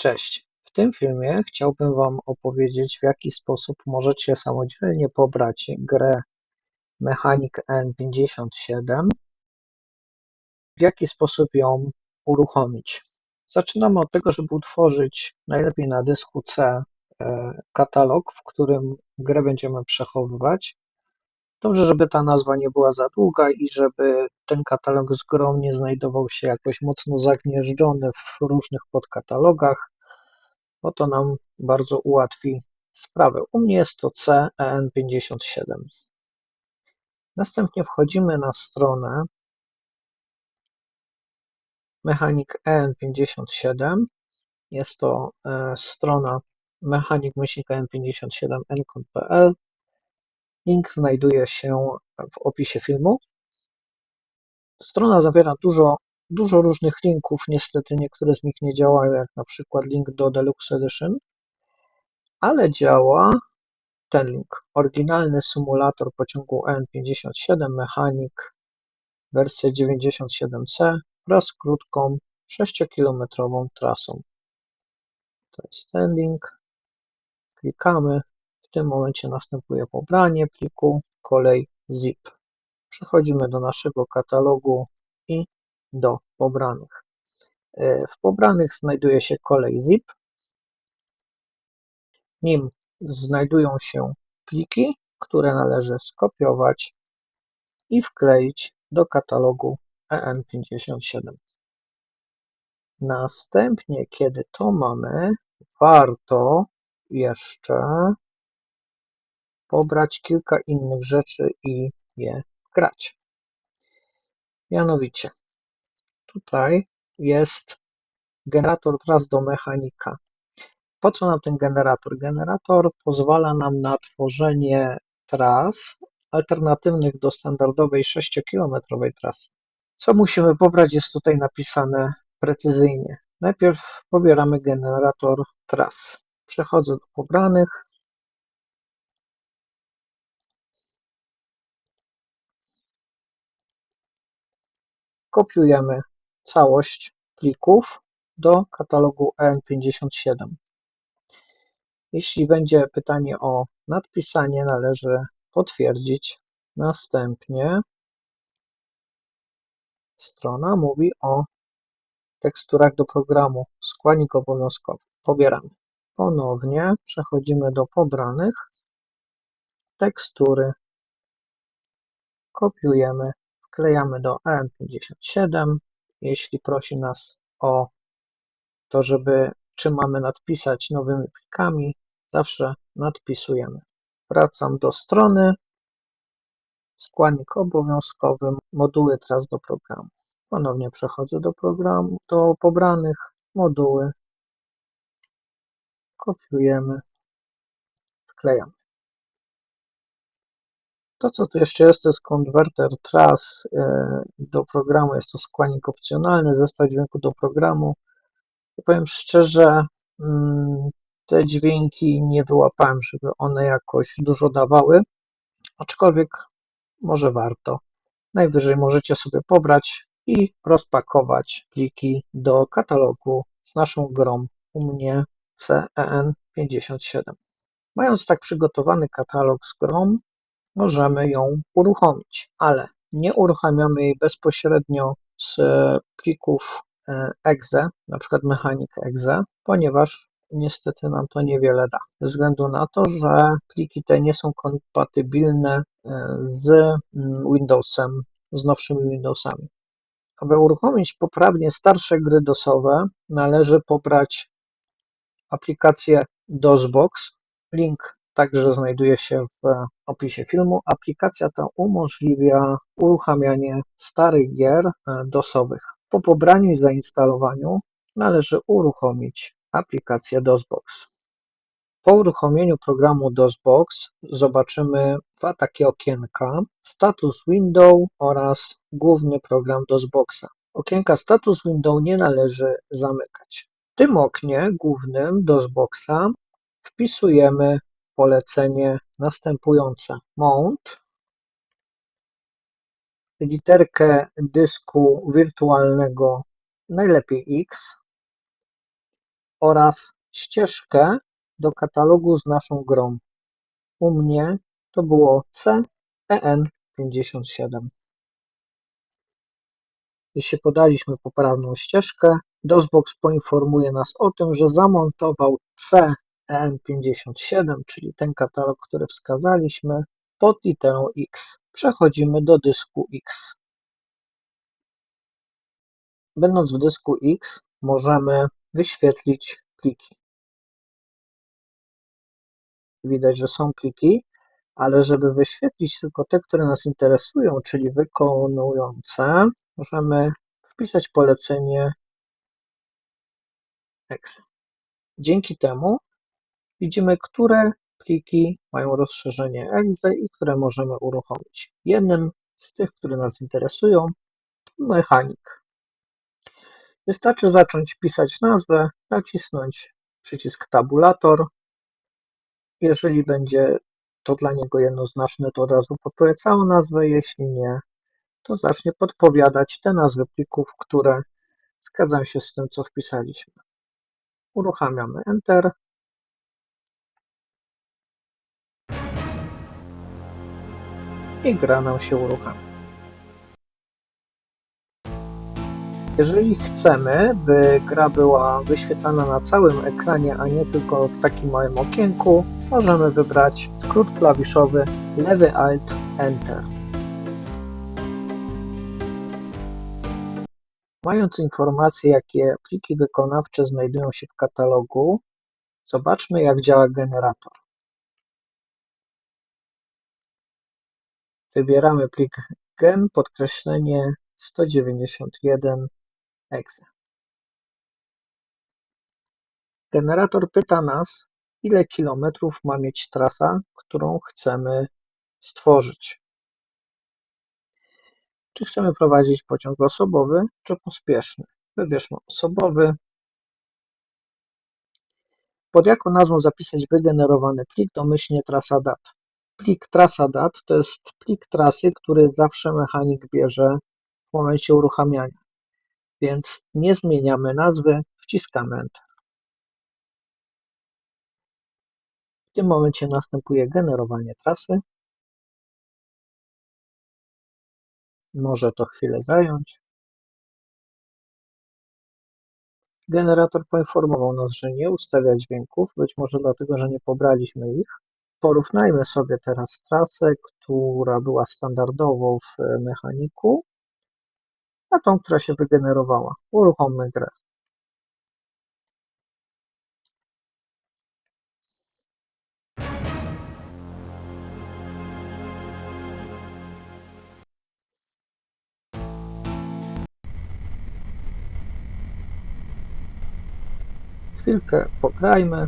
Cześć. W tym filmie chciałbym Wam opowiedzieć, w jaki sposób możecie samodzielnie pobrać grę Mechanic N57, w jaki sposób ją uruchomić. Zaczynamy od tego, żeby utworzyć najlepiej na dysku C katalog, w którym grę będziemy przechowywać. Dobrze, żeby ta nazwa nie była za długa i żeby ten katalog z grą nie znajdował się jakoś mocno zagnieżdżony w różnych podkatalogach, bo to nam bardzo ułatwi sprawę. U mnie jest to CEN57. Następnie wchodzimy na stronę Mechanic EN57. Jest to strona mechanic-en57.encom.pl. Link znajduje się w opisie filmu. Strona zawiera dużo różnych linków. Niestety niektóre z nich nie działają, jak na przykład link do Deluxe Edition, ale działa ten link. Oryginalny symulator pociągu EN57 Mechanic, wersja 97C wraz z krótką 6-kilometrową trasą. To jest ten link. Klikamy. W tym momencie następuje pobranie pliku, kolej zip. Przechodzimy do naszego katalogu i do pobranych. W pobranych znajduje się kolej zip. W nim znajdują się pliki, które należy skopiować i wkleić do katalogu EN57. Następnie, kiedy to mamy, warto jeszcze pobrać kilka innych rzeczy i je wgrać. Mianowicie, tutaj jest generator tras do mechanika. Po co nam ten generator? Generator pozwala nam na tworzenie tras alternatywnych do standardowej 6-kilometrowej trasy. Co musimy pobrać, jest tutaj napisane precyzyjnie. Najpierw pobieramy generator tras. Przechodzę do pobranych. Kopiujemy całość plików do katalogu EN57. Jeśli będzie pytanie o nadpisanie, należy potwierdzić. Następnie strona mówi o teksturach do programu. Składnik obowiązkowy. Pobieramy. Ponownie przechodzimy do pobranych. Tekstury. Kopiujemy. Wklejamy do EN57. Jeśli prosi nas o to, czy mamy nadpisać nowymi plikami, zawsze nadpisujemy. Wracam do strony. Składnik obowiązkowy. Moduły tras do programu. Ponownie przechodzę do programu, do pobranych. Moduły. Kopiujemy. Wklejamy. To, co tu jeszcze jest, to jest konwerter tras do programu. Jest to składnik opcjonalny, zestaw dźwięku do programu. Powiem szczerze, te dźwięki nie wyłapałem, żeby one jakoś dużo dawały, aczkolwiek może warto. Najwyżej możecie sobie pobrać i rozpakować pliki do katalogu z naszą grą, u mnie CEN57. Mając tak przygotowany katalog z grą, możemy ją uruchomić, ale nie uruchamiamy jej bezpośrednio z plików exe, na przykład Mechanic exe, ponieważ niestety nam to niewiele da, ze względu na to, że pliki te nie są kompatybilne z Windowsem, z nowszymi Windowsami. Aby uruchomić poprawnie starsze gry DOS-owe, należy pobrać aplikację DOSBox. Link także znajduje się w opisie filmu. Aplikacja ta umożliwia uruchamianie starych gier DOS-owych. Po pobraniu i zainstalowaniu należy uruchomić aplikację DOSBox. Po uruchomieniu programu DOSBox zobaczymy dwa takie okienka: status window oraz główny program DOSBoxa. Okienka status window nie należy zamykać. W tym oknie głównym DOSBoxa wpisujemy polecenie następujące: mount, literkę dysku wirtualnego, najlepiej X, oraz ścieżkę do katalogu z naszą grą. U mnie to było CEN57. Jeśli podaliśmy poprawną ścieżkę, DOSBox poinformuje nas o tym, że zamontował CEN57, czyli ten katalog, który wskazaliśmy, pod literą X. Przechodzimy do dysku X. Będąc w dysku X, możemy wyświetlić pliki. Widać, że są pliki, ale żeby wyświetlić tylko te, które nas interesują, czyli wykonujące, możemy wpisać polecenie exe. Dzięki temu widzimy, które pliki mają rozszerzenie exe i które możemy uruchomić. Jednym z tych, które nas interesują, to mechanik. Wystarczy zacząć pisać nazwę, nacisnąć przycisk tabulator. Jeżeli będzie to dla niego jednoznaczne, to od razu podpowie całą nazwę, jeśli nie, to zacznie podpowiadać te nazwy plików, które zgadzają się z tym, co wpisaliśmy. Uruchamiamy Enter. I gra nam się uruchamia. Jeżeli chcemy, by gra była wyświetlana na całym ekranie, a nie tylko w takim małym okienku, możemy wybrać skrót klawiszowy lewy Alt Enter. Mając informację, jakie pliki wykonawcze znajdują się w katalogu, zobaczmy, jak działa generator. Wybieramy plik gen podkreślenie 191 exe. Generator pyta nas, ile kilometrów ma mieć trasa, którą chcemy stworzyć. Czy chcemy prowadzić pociąg osobowy, czy pospieszny? Wybierzmy osobowy. Pod jaką nazwą zapisać wygenerowany plik, domyślnie trasa.dat. Plik trasa.dat to jest plik trasy, który zawsze mechanik bierze w momencie uruchamiania, więc nie zmieniamy nazwy, wciskamy Enter. W tym momencie następuje generowanie trasy. Może to chwilę zająć. Generator poinformował nas, że nie ustawia dźwięków, być może dlatego, że nie pobraliśmy ich. Porównajmy sobie teraz trasę, która była standardowo w mechaniku, a tą, która się wygenerowała. Uruchommy grę. Chwilkę pograjmy.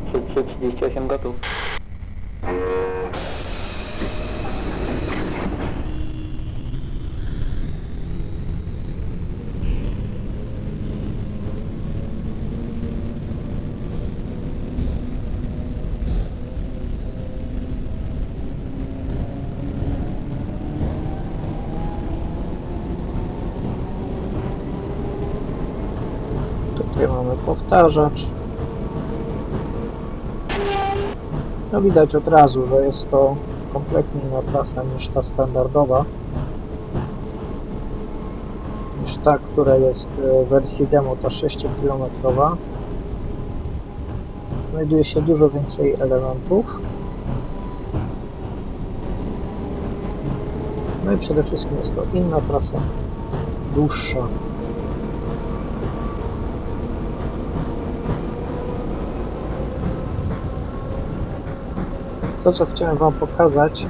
C38 gotów. Tutaj mamy powtarzacz. No widać od razu, że jest to kompletnie inna trasa niż ta standardowa, niż ta, która jest w wersji demo, ta 6-kilometrowa. Znajduje się dużo więcej elementów. No i przede wszystkim jest to inna trasa, dłuższa. To, co chciałem Wam pokazać,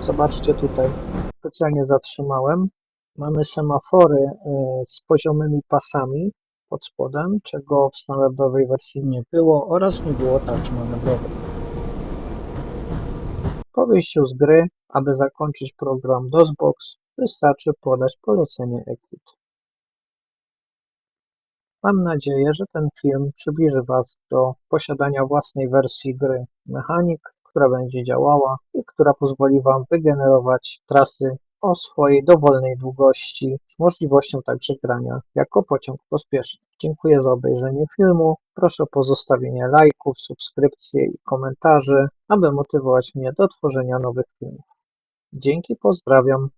zobaczcie tutaj. Specjalnie zatrzymałem. Mamy semafory z poziomymi pasami pod spodem, czego w standardowej wersji nie było, oraz nie było tarcz manewrowej. Po wyjściu z gry, aby zakończyć program DOSBox, wystarczy podać polecenie exit. Mam nadzieję, że ten film przybliży Was do posiadania własnej wersji gry Mechanik, która będzie działała i która pozwoli Wam wygenerować trasy o swojej dowolnej długości z możliwością także grania jako pociąg pospieszny. Dziękuję za obejrzenie filmu. Proszę o pozostawienie lajków, subskrypcji i komentarzy, aby motywować mnie do tworzenia nowych filmów. Dzięki, pozdrawiam.